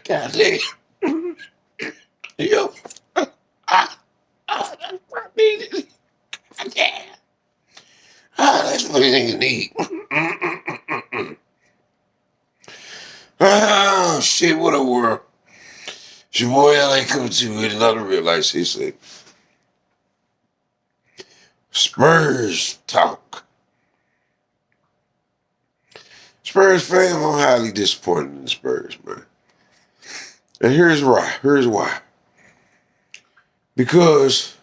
God damn. Yo. That's what I needed. God damn. That's what niggas need. Shit, what a world. It's your boy LA coming to you with another real life shit. Say, Spurs Talk. Spurs fans, I'm highly disappointed in the Spurs, man. And here's why. Here's why. Because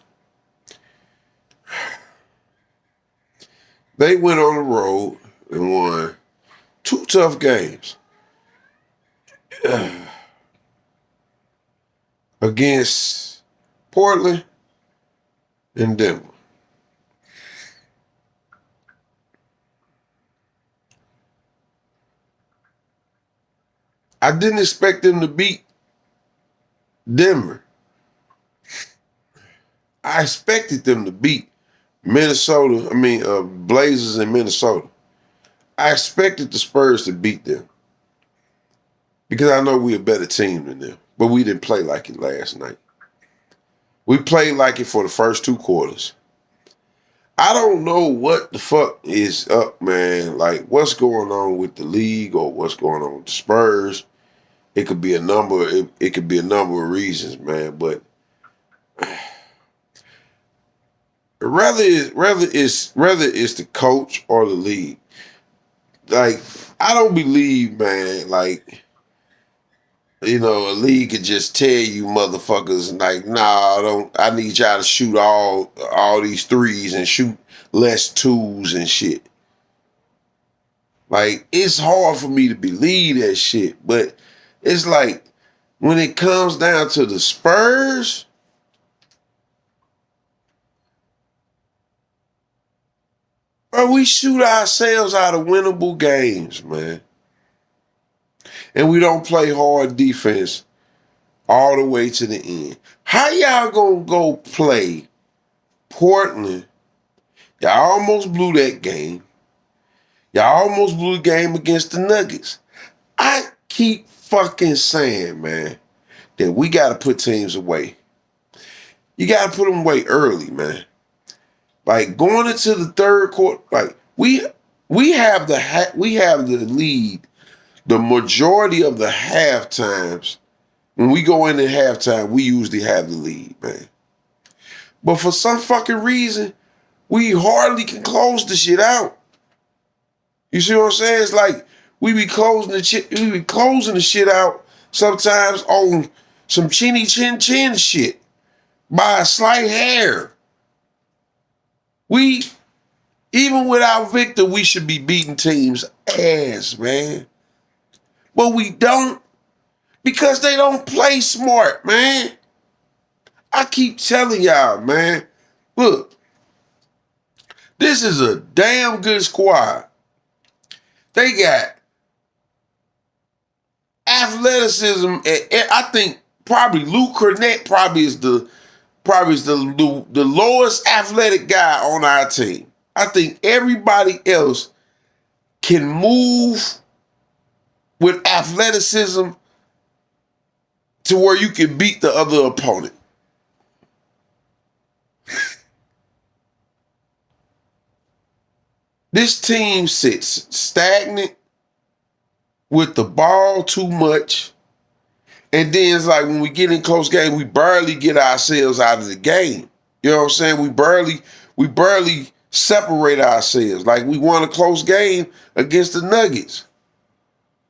they went on the road and won 2 tough games against Portland and Denver. I didn't expect them to beat Denver. I expected them to beat Blazers in Minnesota. I expected the Spurs to beat them because I know we're a better team than them, but we didn't play like it last night. We played like it for the first 2 quarters. I don't know what the fuck is up, man. Like, what's going on with the league or what's going on with the Spurs? It could be a number. It could be a number of reasons, man. But rather it's the coach or the league. Like, I don't believe, man. Like, a league could just tell you motherfuckers like, nah, I need y'all to shoot all these threes and shoot less twos and shit. Like, it's hard for me to believe that shit, but it's like when it comes down to the Spurs, bro, we shoot ourselves out of winnable games, man. And we don't play hard defense all the way to the end. How y'all gonna go play Portland? Y'all almost blew that game. Y'all almost blew the game against the Nuggets. I keep fucking saying, man, that we gotta put teams away. You gotta put them away early, man. Like, going into the third quarter, like we have the lead. The majority of the half times, when we go into halftime, we usually have the lead, man. But for some fucking reason, we hardly can close the shit out. You see what I'm saying? It's like we be closing the shit out sometimes on some chinny chin chin shit by a slight hair. Even without Victor, we should be beating teams' ass, man. But we don't, because they don't play smart, man. I keep telling y'all, man, look, this is a damn good squad. They got athleticism. I think probably Lou Cornett is the lowest athletic guy on our team. I think everybody else can move with athleticism to where you can beat the other opponent. This team sits stagnant with the ball too much. And then it's like when we get in close game, we barely get ourselves out of the game. You know what I'm saying? We barely separate ourselves. Like, we won a close game against the Nuggets.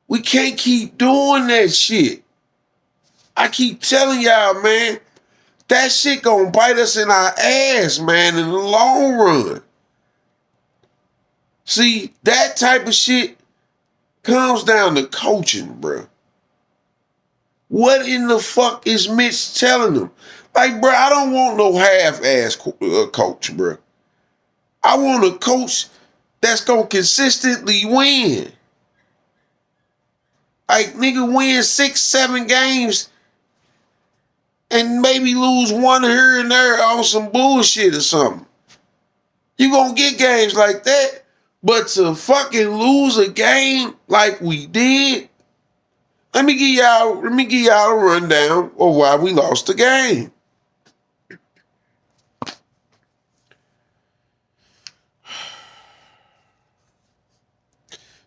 We can't keep doing that shit. I keep telling y'all, man, that shit gonna bite us in our ass, man, in the long run. See, that type of shit comes down to coaching, bro. What in the fuck is Mitch telling them? Like, bro, I don't want no half-ass coach, bro. I want a coach that's gonna consistently win. Like, nigga, win 6, 7 games and maybe lose one here and there on some bullshit or something. You gonna get games like that, but to fucking lose a game like we did Let me give y'all a rundown of why we lost the game.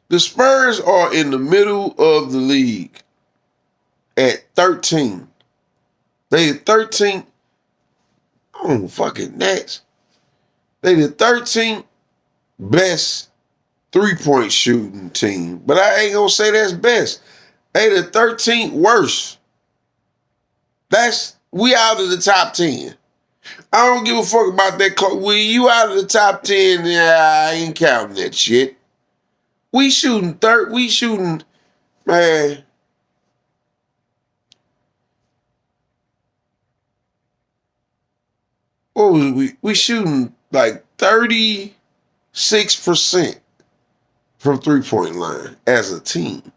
The Spurs are in the middle of the league at 13. They 13th. Oh, fucking next. They the 13th best three-point shooting team. But I ain't gonna say that's best. They the 13th worst. We out of the top 10. I don't give a fuck about that. When you out of the top 10, I ain't counting that shit. We shooting, man. What was we? We shooting like 36% from 3-point line as a team.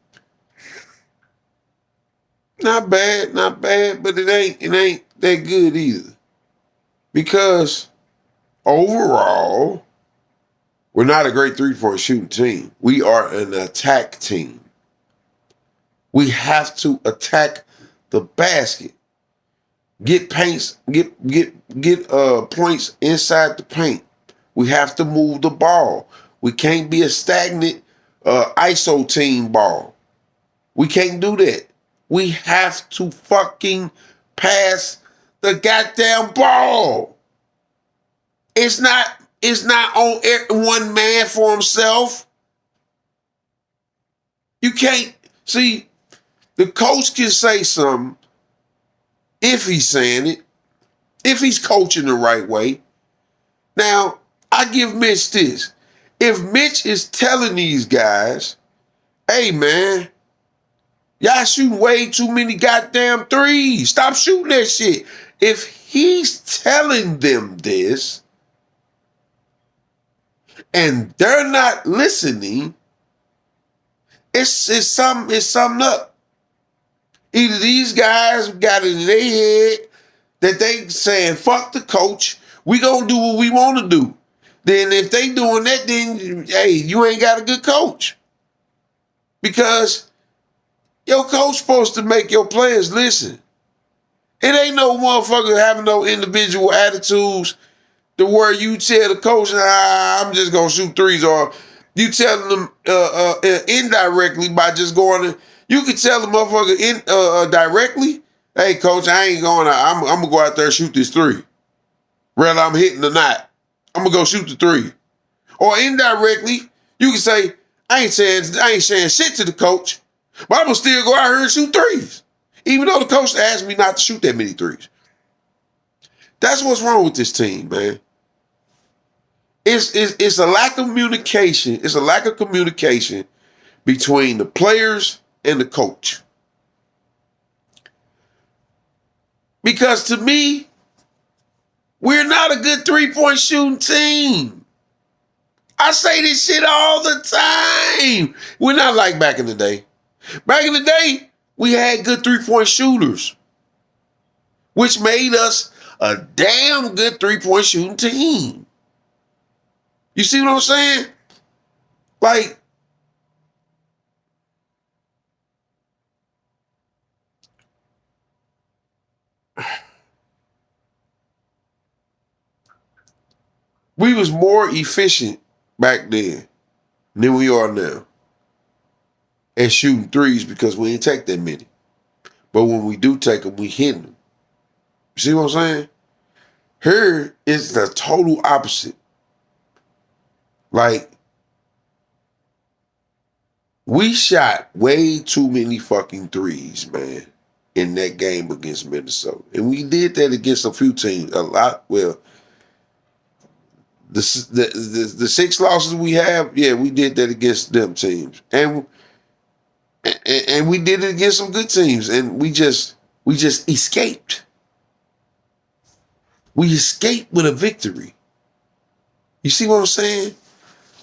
Not bad, but it ain't that good either. Because overall, we're not a great 3-point shooting team. We are an attack team. We have to attack the basket. Get points inside the paint. We have to move the ball. We can't be a stagnant ISO team ball. We can't do that. We have to fucking pass the goddamn ball. It's not on one man for himself. You can't see the coach can say something if he's saying it, if he's coaching the right way. Now, I give Mitch this. If Mitch is telling these guys, hey man, y'all shooting way too many goddamn threes. Stop shooting that shit. If he's telling them this and they're not listening, it's something up. Either these guys got it in their head that they saying, fuck the coach, we gonna do what we want to do. Then if they doing that, then, hey, you ain't got a good coach. Because your coach supposed to make your players listen. It ain't no motherfucker having no individual attitudes to where you tell the coach, I'm just going to shoot threes, or you telling them indirectly by just going to, you can tell the motherfucker directly, hey, coach, I ain't going to, I'm going to go out there and shoot this three. Whether I'm hitting or not, I'm going to go shoot the three. Or indirectly, you can say, I ain't saying shit to the coach, but I'm going to still go out here and shoot threes. Even though the coach asked me not to shoot that many threes. That's what's wrong with this team, man. It's a lack of communication. It's a lack of communication between the players and the coach. Because to me, we're not a good 3-point shooting team. I say this shit all the time. We're not like back in the day. Back in the day, we had good 3-point shooters, which made us a damn good 3-point shooting team. You see what I'm saying? Like, we was more efficient back then than we are now at shooting threes because we didn't take that many. But when we do take them, we hit them. You see what I'm saying? Here is the total opposite. Like, we shot way too many fucking threes, man, in that game against Minnesota. And we did that against a few teams, a lot. Well, the 6 losses we have, yeah, we did that against them teams. And we did it against some good teams. And we just escaped. We escaped with a victory. You see what I'm saying?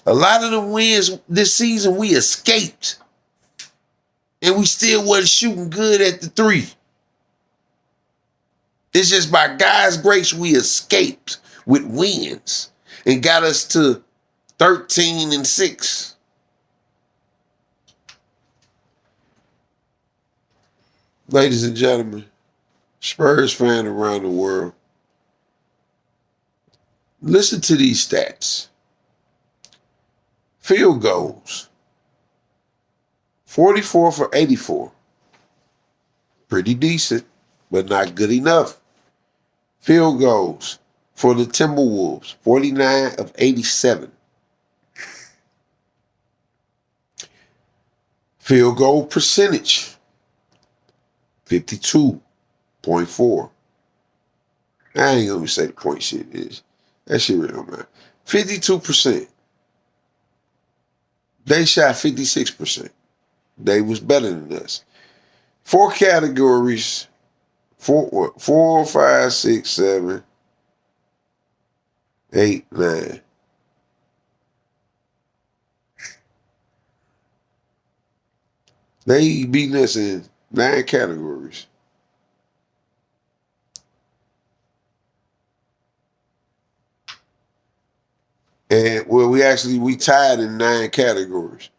A lot of the wins this season, we escaped. And we still wasn't shooting good at the 3. It's just by God's grace we escaped with wins and got us to 13-6. Ladies and gentlemen, Spurs fan around the world, listen to these stats. Field goals, 44 for 84. Pretty decent, but not good enough. Field goals for the Timberwolves, 49 of 87. Field goal percentage, 52.4. I ain't gonna say the point shit is. That shit really don't matter. 52%. They shot 56%. They was better than us. 4 categories, 4, 5, 6, 7, 8, 9. They beating us in 9 categories. And well, we tied in 9 categories.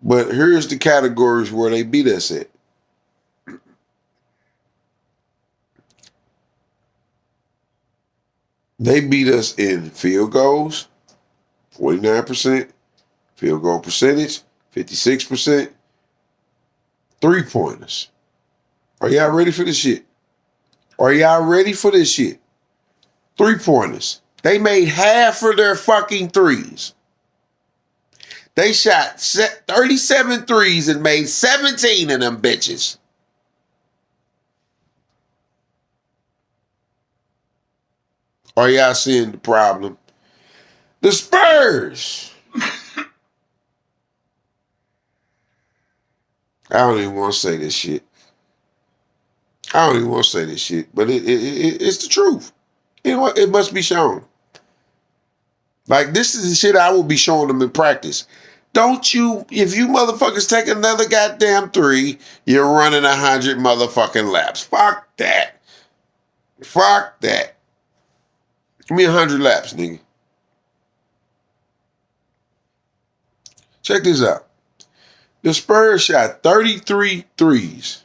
But here's the categories where they beat us at. They beat us in field goals, 49%, field goal percentage, 56%, 3-pointers. Are y'all ready for this shit? Are y'all ready for this shit? 3-pointers. They made half of their fucking threes. They shot 37 threes and made 17 of them bitches. Are y'all seeing the problem? The Spurs. I don't even want to say this shit. But it's the truth. It must be shown. Like, this is the shit I will be showing them in practice. Don't you, if you motherfuckers take another goddamn 3, you're running 100 motherfucking laps. Fuck that. Fuck that. Give me 100 laps, nigga. Check this out. The Spurs shot 33 threes.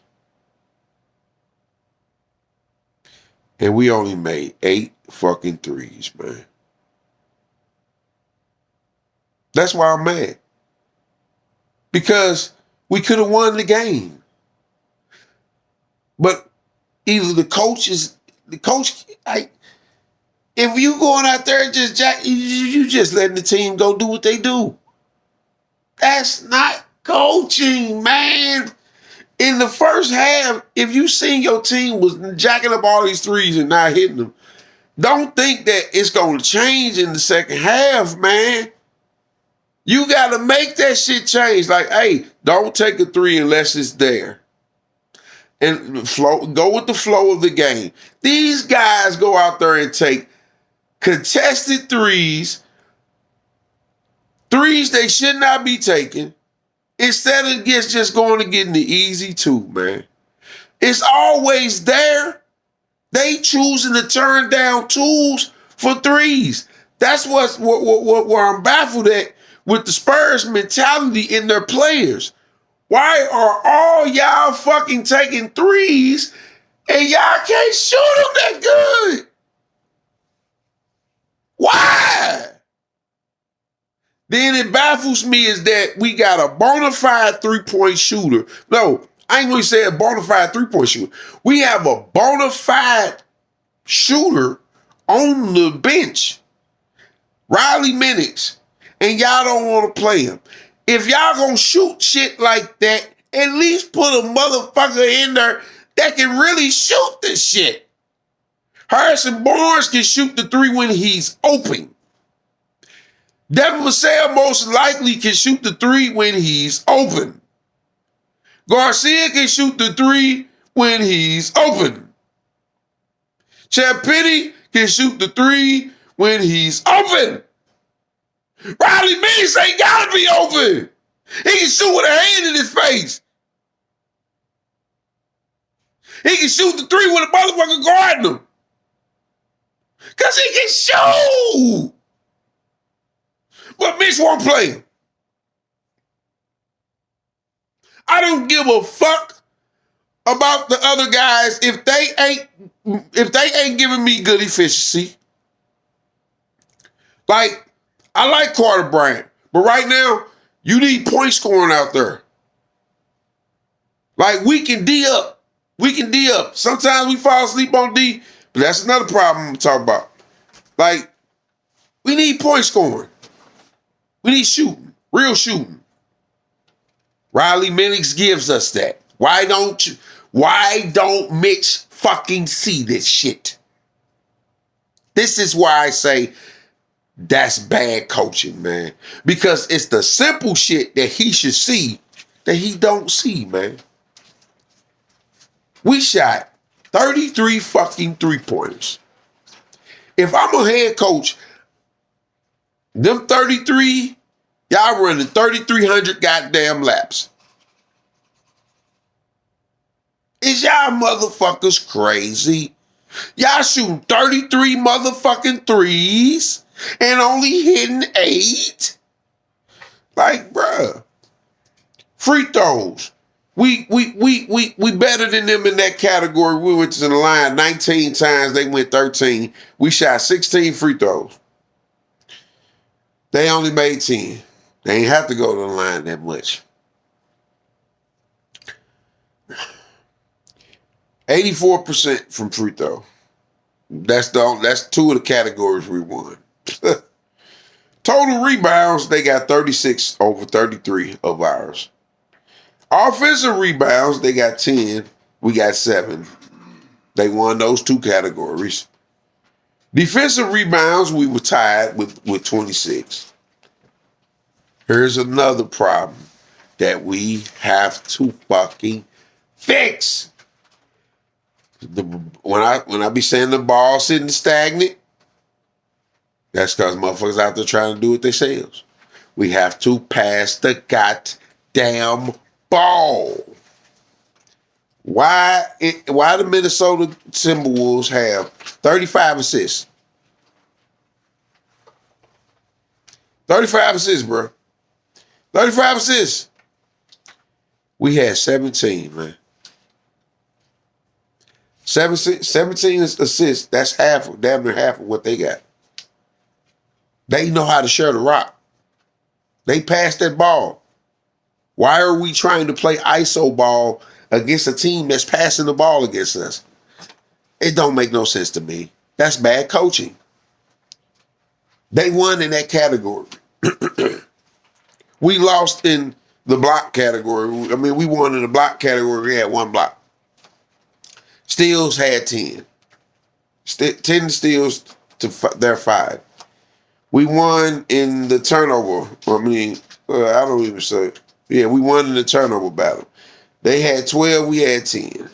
And we only made 8 fucking threes, man. That's why I'm mad. Because we could have won the game. But either the coach, if you going out there and just you just letting the team go do what they do. That's not coaching, man. In the first half, if you seen your team was jacking up all these threes and not hitting them, don't think that it's going to change in the second half, man. You got to make that shit change. Like, hey, don't take a 3 unless it's there. And go with the flow of the game. These guys go out there and take contested threes they should not be taking, instead of just going to getting the easy 2, man. It's always there. They choosing to turn down 2s for 3s. That's where I'm baffled at with the Spurs mentality in their players. Why are all y'all fucking taking 3s and y'all can't shoot them that good? Why? Then it baffles me is that we got a bona fide 3-point shooter. No, I ain't going to say a bona fide 3-point shooter. We have a bona fide shooter on the bench, Riley Minix, and y'all don't want to play him. If y'all gonna shoot shit like that, at least put a motherfucker in there that can really shoot this shit. Harrison Barnes can shoot the 3 when he's open. Devin Vassell most likely can shoot the 3 when he's open. Garcia can shoot the 3 when he's open. Chad Penny can shoot the 3 when he's open. Riley Minix ain't gotta be open. He can shoot with a hand in his face. He can shoot the 3 with a motherfucker guarding him. Because he can shoot. But Mitch won't play him. I don't give a fuck about the other guys if they ain't giving me good efficiency. Like, I like Carter Bryant, but right now, you need point scoring out there. Like, we can D up. We can D up. Sometimes we fall asleep on D, but that's another problem I'm talking about. Like, we need point scoring. We need shooting. Real shooting. Riley Minix gives us that. Why don't Mitch fucking see this shit? This is why I say that's bad coaching, man. Because it's the simple shit that he should see that he don't see, man. We shot 33 fucking three-pointers. If I'm a head coach, them 33, y'all running 3,300 goddamn laps. Is y'all motherfuckers crazy? Y'all shooting 33 motherfucking threes and only hitting 8? Like, bruh. Free throws. We better than them in that category. We went to the line 19 times. They went 13. We shot 16 free throws. They only made 10. They ain't have to go to the line that much. 84% from free throw. That's two of the categories we won. Total rebounds, they got 36 over 33 of ours. Offensive rebounds, they got 10. We got 7. They won those two categories. Defensive rebounds, we were tied with 26. Here's another problem that we have to fucking fix. When I be saying the ball sitting stagnant, that's because motherfuckers out there trying to do it themselves. We have to pass the goddamn ball. Why the Minnesota Timberwolves have 35 assists? 35 assists, bro. 35 assists. We had 17, man. 17 assists, that's damn near half of what they got. They know how to share the rock. They pass that ball. Why are we trying to play ISO ball against a team that's passing the ball against us? It don't make no sense to me. That's bad coaching. They won in that category. We lost in the block category. I mean, we won in the block category. We had 1 block. Steals had 10. 10 steals to their 5. We won in the turnover. I mean, I don't even say. Yeah, we won in the turnover battle. They had 12, we had 10.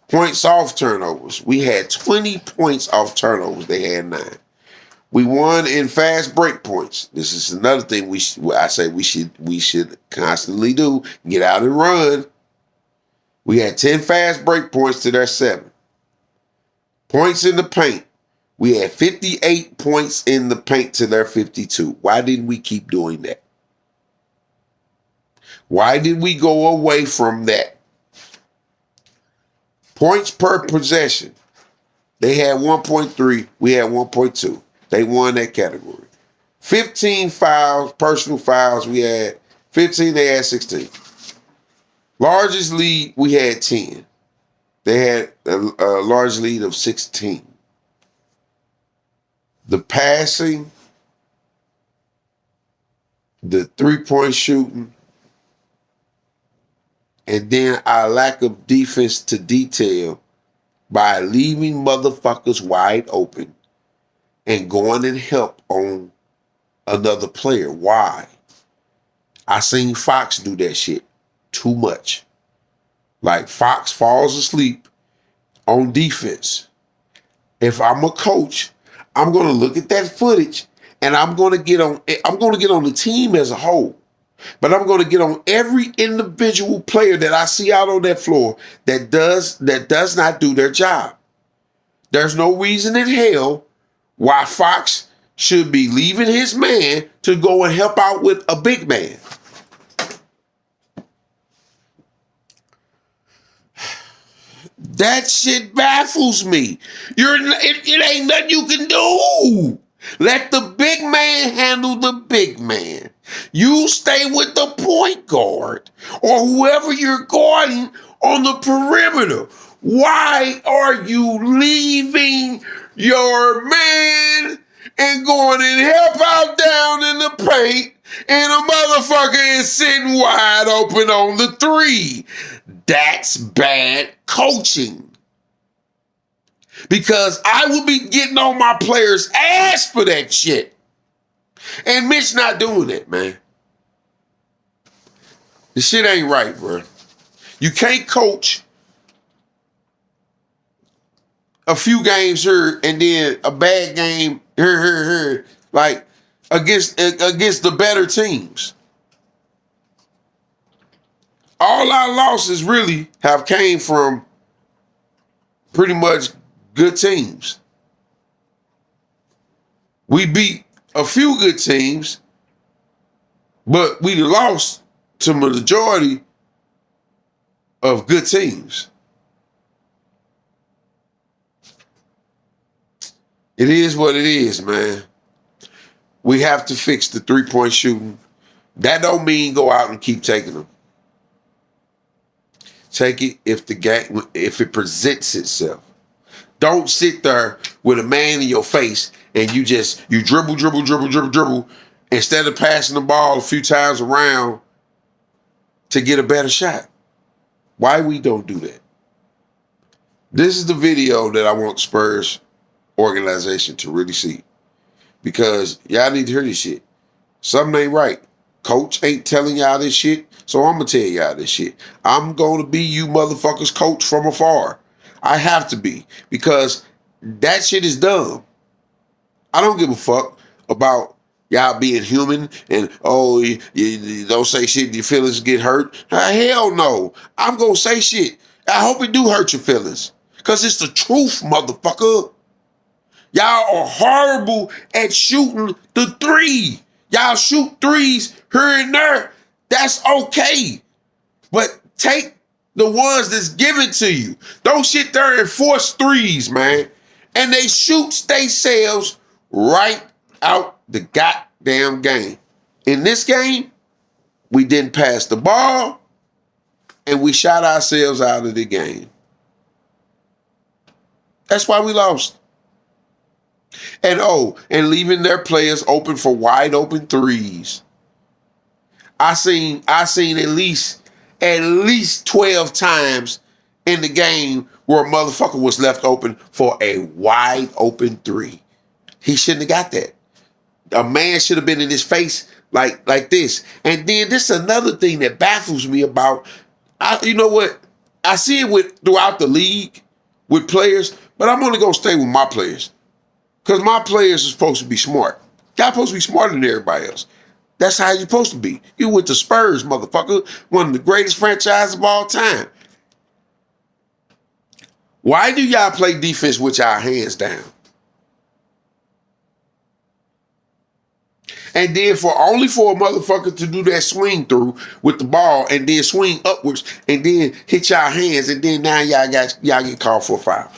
Points off turnovers. We had 20 points off turnovers. They had 9. We won in fast break points. This is another thing we should constantly do. Get out and run. We had 10 fast break points to their 7. Points in the paint. We had 58 points in the paint to their 52. Why didn't we keep doing that? Why did we go away from that? Points per possession. They had 1.3. We had 1.2. They won that category. 15 fouls, personal fouls. We had 15. They had 16. Largest lead, we had 10. They had a large lead of 16. The passing, the three-point shooting, and then our lack of defense to detail by leaving motherfuckers wide open and going and help on another player. Why? I seen Fox do that shit too much. Like, Fox falls asleep on defense. If I'm a coach, I'm going to look at that footage and I'm going to get on the team as a whole. But I'm going to get on every individual player that I see out on that floor that does not do their job. There's no reason in hell why Fox should be leaving his man to go and help out with a big man. That shit baffles me. It ain't nothing you can do. Let the big man handle the big man. You stay with the point guard or whoever you're guarding on the perimeter. Why are you leaving your man and going and help out down in the paint and a motherfucker is sitting wide open on the three? That's bad coaching. Because I will be getting on my players' ass for that shit. And Mitch not doing it, man. The shit ain't right, bro. You can't coach a few games here and then a bad game here, like against the better teams. All our losses really have came from pretty much good teams. We beat a few good teams, but we lost to the majority of good teams. It is what it is, man. We have to fix the three-point shooting. That don't mean go out and keep taking them. Take it if it presents itself. Don't sit there with a man in your face and you dribble instead of passing the ball a few times around to get a better shot. Why we don't do that? This is the video that I want Spurs organization to really see, because y'all need to hear this shit. Something ain't right. Coach ain't telling y'all this shit, so I'm gonna tell y'all this shit. I'm gonna be you motherfuckers coach from afar. I have to be, because that shit is dumb. I don't give a fuck about y'all being human and, oh, you don't say shit, your feelings get hurt. Hell no. I'm gonna say shit. I hope it do hurt your feelings, because it's the truth, motherfucker. Y'all are horrible at shooting the three. Y'all shoot threes here and there. That's okay. But take the ones that's given to you. Don't sit there and force threes, man. And they shoot themselves right out the goddamn game. In this game, we didn't pass the ball and we shot ourselves out of the game. That's why we lost. And leaving their players open for wide open threes. I seen at least 12 times in the game where a motherfucker was left open for a wide open three. He shouldn't have got that. A man should have been in his face like this. And then this is another thing that baffles me about, you know what? I see it throughout the league with players, but I'm only gonna stay with my players. Because my players are supposed to be smart. Y'all supposed to be smarter than everybody else. That's how you're supposed to be. You with the Spurs, motherfucker. One of the greatest franchises of all time. Why do y'all play defense with y'all hands down? And then only for a motherfucker to do that swing through with the ball and then swing upwards and then hit y'all hands, and then now y'all get called for a foul.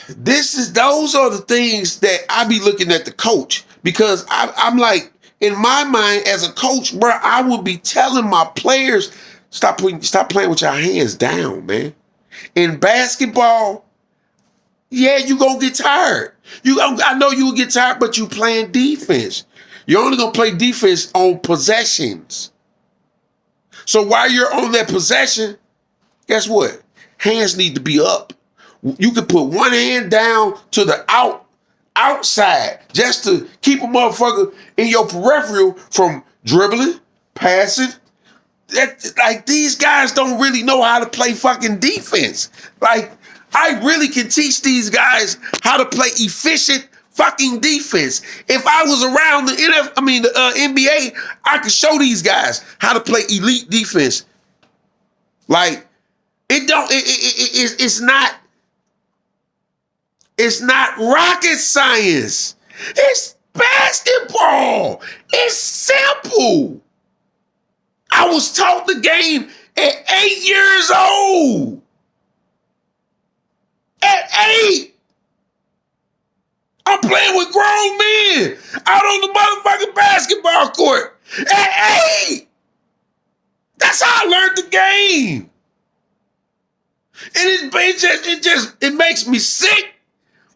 Those are the things that I be looking at the coach, because I'm like, in my mind as a coach, bro, I would be telling my players, stop playing with your hands down, man. In basketball, yeah, you gonna get tired. I know you will get tired, but you playing defense. You're only gonna play defense on possessions. So while you're on that possession, guess what? Hands need to be up. You can put one hand down to the outside just to keep a motherfucker in your peripheral from dribbling, passing. Like, these guys don't really know how to play fucking defense. Like, I really can teach these guys how to play efficient fucking defense. If I was around the NBA, I could show these guys how to play elite defense. Like, it's not rocket science. It's basketball. It's simple. I was taught the game at 8 years old. At 8, I'm playing with grown men out on the motherfucking basketball court. At 8, that's how I learned the game. And it makes me sick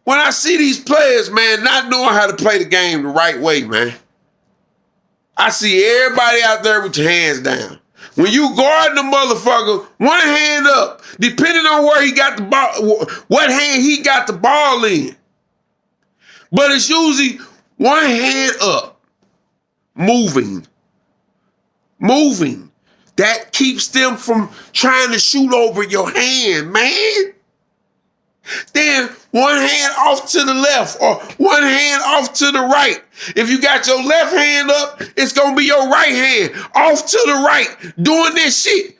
when I see these players, man, not knowing how to play the game the right way, man. I see everybody out there with your hands down. When you guard the motherfucker, one hand up, depending on where he got the ball, what hand he got the ball in. But it's usually one hand up, moving. That keeps them from trying to shoot over your hand, man. Then one hand off to the left or one hand off to the right. If you got your left hand up, it's going to be your right hand off to the right, doing this shit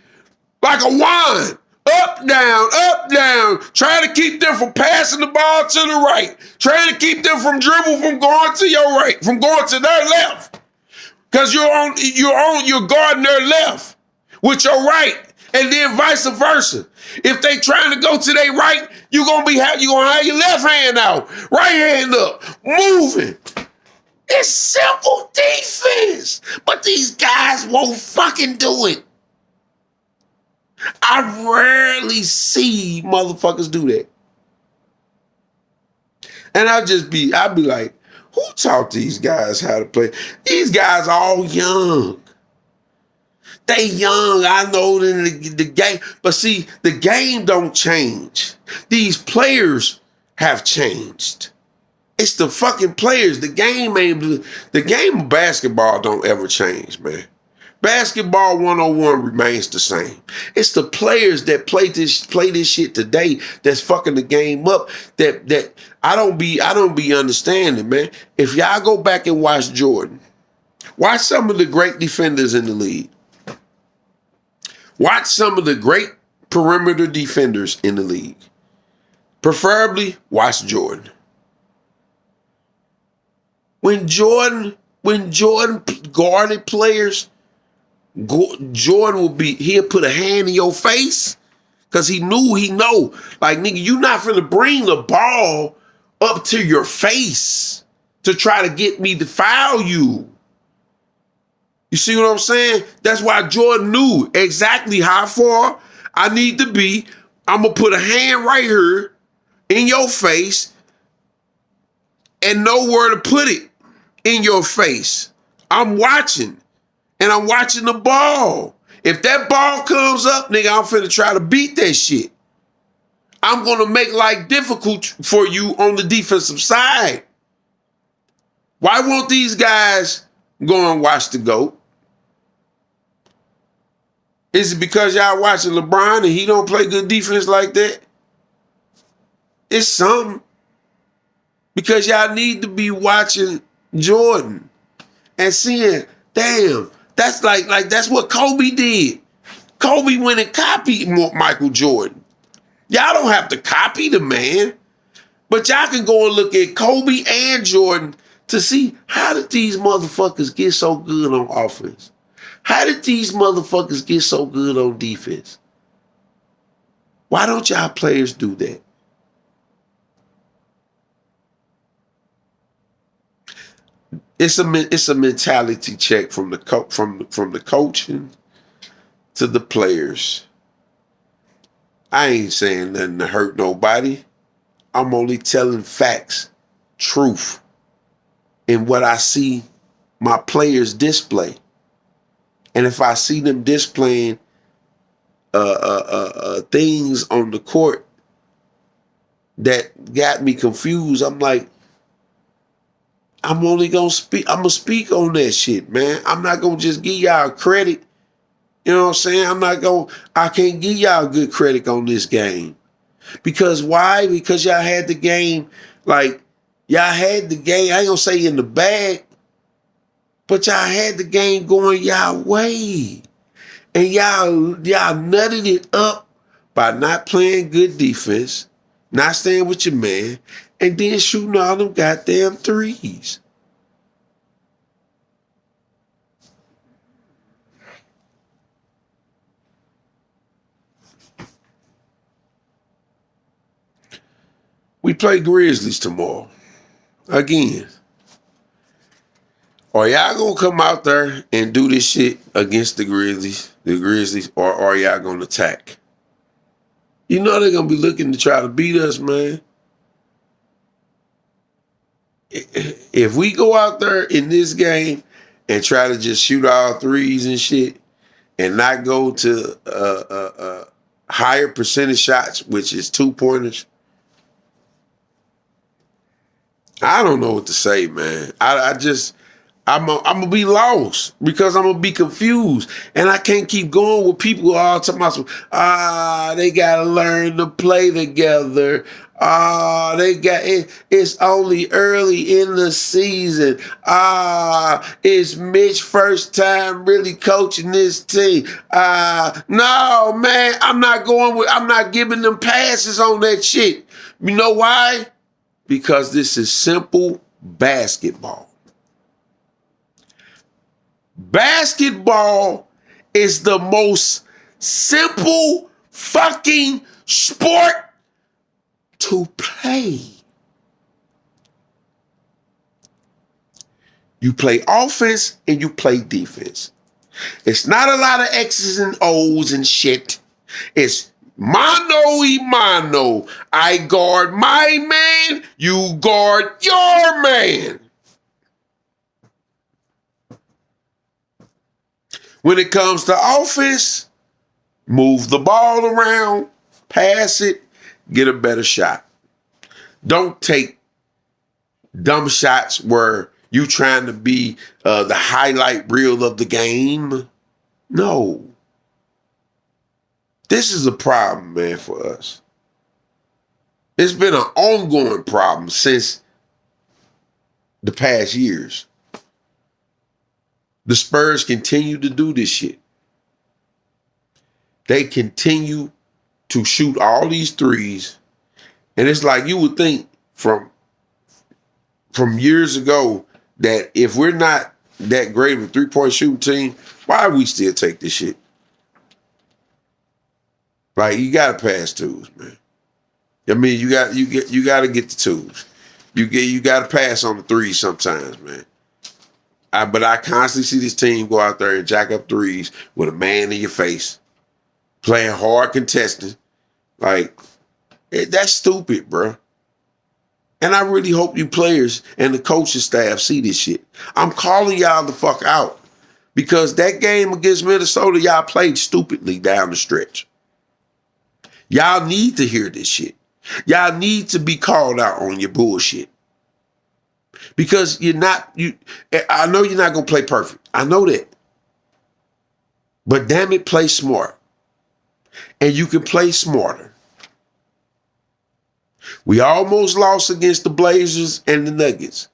like a wand. Up, down, trying to keep them from passing the ball to the right, trying to keep them from dribble from going to your right, from going to their left. Because you're guarding their left with your right, and then vice versa. If they trying to go to their right, you're gonna have your left hand out, right hand up, moving. It's simple defense, but these guys won't fucking do it. I rarely see motherfuckers do that. And I'll be like, who taught these guys how to play? These guys are all young. They young, I know the game. But see, the game don't change. These players have changed. It's the fucking players. The game of basketball don't ever change, man. Basketball 101 remains the same. It's the players that play this shit today that's fucking the game up. That I don't be understanding, man. If y'all go back and watch Jordan, watch some of the great defenders in the league. Watch some of the great perimeter defenders in the league. Preferably watch Jordan. When Jordan guarded players, Jordan he'll put a hand in your face because he know. Like, nigga, you not finna bring the ball up to your face to try to get me to foul you. You see what I'm saying? That's why Jordan knew exactly how far I need to be. I'm going to put a hand right here in your face and know where to put it in your face. I'm watching. And I'm watching the ball. If that ball comes up, nigga, I'm finna try to beat that shit. I'm going to make life difficult for you on the defensive side. Why won't these guys go and watch the GOAT? Is it because y'all watching LeBron and he don't play good defense like that? It's something. Because y'all need to be watching Jordan and seeing, damn, that's like that's what Kobe did. Kobe went and copied Michael Jordan. Y'all don't have to copy the man, but y'all can go and look at Kobe and Jordan to see, how did these motherfuckers get so good on offense? How did these motherfuckers get so good on defense? Why don't y'all players do that? It's a mentality check from the coaching to the players. I ain't saying nothing to hurt nobody. I'm only telling facts, truth, and what I see my players display. And if I see them displaying things on the court that got me confused, I'm like, I'm gonna speak on that shit, man. I'm not gonna just give y'all credit. You know what I'm saying? I can't give y'all good credit on this game. Because why? Because y'all had the game, I ain't gonna say in the bag, but y'all had the game going y'all way. And y'all nutted it up by not playing good defense, not staying with your man, and then shooting all them goddamn threes. We play Grizzlies tomorrow. Again. Are y'all gonna come out there and do this shit against the Grizzlies, or are y'all gonna attack? You know they're gonna be looking to try to beat us, man. If we go out there in this game and try to just shoot all threes and shit and not go to higher percentage shots, which is 2-pointers, I don't know what to say, man. I'm gonna be lost because I'm gonna be confused, and I can't keep going with people all talking about they gotta learn to play together. It's only early in the season. It's Mitch first time really coaching this team. No, man, I'm not giving them passes on that shit. You know why? Because this is simple basketball. Basketball is the most simple fucking sport to play. You play offense and you play defense. It's not a lot of X's and O's and shit. It's mano y mano. I guard my man, you guard your man. When it comes to offense, move the ball around, pass it, get a better shot. Don't take dumb shots where you trying to be the highlight reel of the game. No. This is a problem, man, for us. It's been an ongoing problem since the past years. The Spurs continue to do this shit. They continue to shoot all these threes. And it's like you would think from years ago that if we're not that great of a three-point shooting team, why we still take this shit? Like, you gotta pass twos, man. I mean, you gotta get the twos. You gotta pass on the threes sometimes, man. But I constantly see this team go out there and jack up threes with a man in your face, playing hard contesting. Like, that's stupid, bro. And I really hope you players and the coaching staff see this shit. I'm calling y'all the fuck out because that game against Minnesota, y'all played stupidly down the stretch. Y'all need to hear this shit. Y'all need to be called out on your bullshit. Because I know you're not going to play perfect. I know that. But damn it, play smart. And you can play smarter. We almost lost against the Blazers and the Nuggets.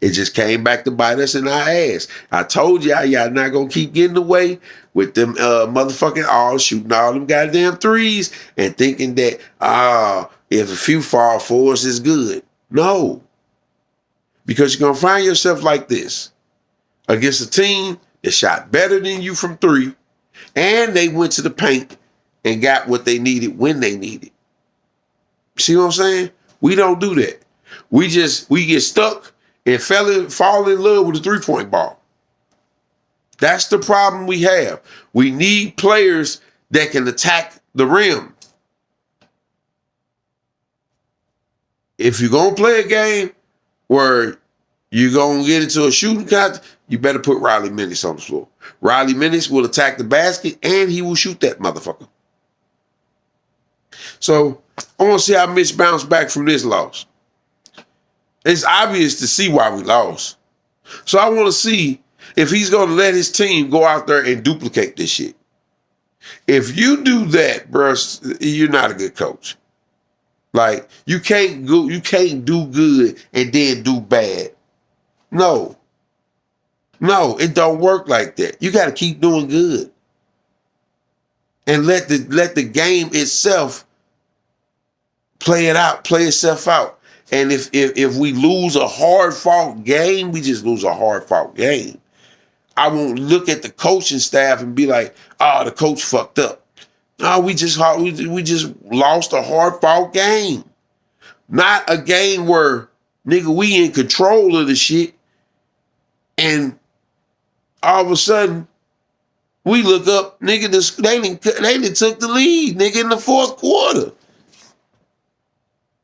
It just came back to bite us in our ass. I told y'all not going to keep getting away with them motherfucking all shooting all them goddamn threes and thinking that, if a few fall for us, it's good. No. Because you're going to find yourself like this against a team that shot better than you from three, and they went to the paint and got what they needed when they needed. See what I'm saying? We don't do that. We get stuck and fall in love with the three-point ball. That's the problem we have. We need players that can attack the rim. If you're going to play a game where you're going to get into a shooting contest, you better put Riley Minnis on the floor. Riley Minnis will attack the basket and he will shoot that motherfucker. So I want to see how Mitch bounced back from this loss. It's obvious to see why we lost. So I want to see if he's going to let his team go out there and duplicate this shit. If you do that, bro, you're not a good coach. Like, you can't do good and then do bad. No, it don't work like that. You got to keep doing good and let the game itself play itself out. And if we lose a hard fought game, we just lose a hard fought game. I won't look at the coaching staff and be like, the coach fucked up. No, we just lost a hard fought game. Not a game where, nigga, we in control of the shit. And all of a sudden, we look up, nigga, they done took the lead, nigga, in the fourth quarter.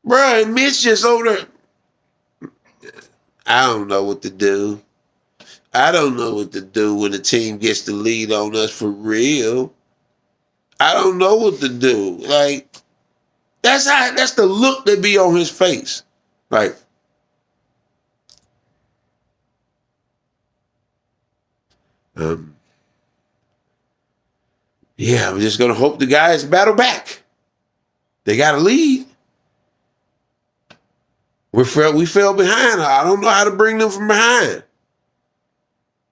Bruh, and Mitch just over there. I don't know what to do. I don't know what to do when the team gets the lead on us for real. I don't know what to do. Like, that's the look that be on his face. Like, yeah, I'm just gonna hope the guys battle back. They got a lead. We fell behind. I don't know how to bring them from behind.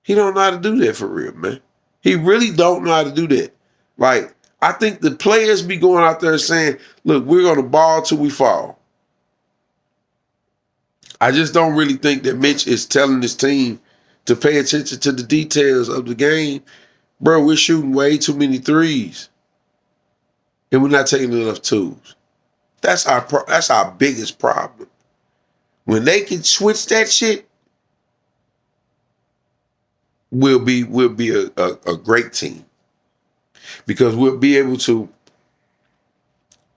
He don't know how to do that for real, man. He really don't know how to do that. Like, I think the players be going out there saying, look, we're going to ball till we fall. I just don't really think that Mitch is telling his team to pay attention to the details of the game. Bro, we're shooting way too many threes. And we're not taking enough twos. That's our biggest problem. When they can switch that shit, we'll be a great team. Because we'll be able to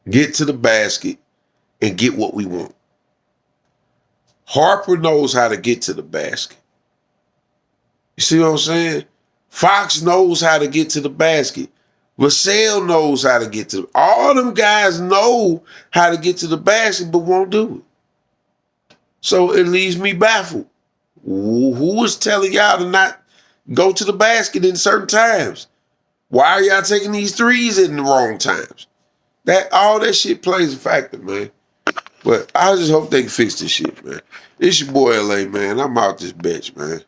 get to the basket and get what we want. Harper knows how to get to the basket. You see what I'm saying? Fox knows how to get to the basket. Vassell knows how to get to it. All them guys know how to get to the basket but won't do it. So it leaves me baffled. Who is telling y'all to not go to the basket in certain times? Why are y'all taking these threes in the wrong times? All that shit plays a factor, man. But I just hope they can fix this shit, man. It's your boy LA, man. I'm out this bitch, man.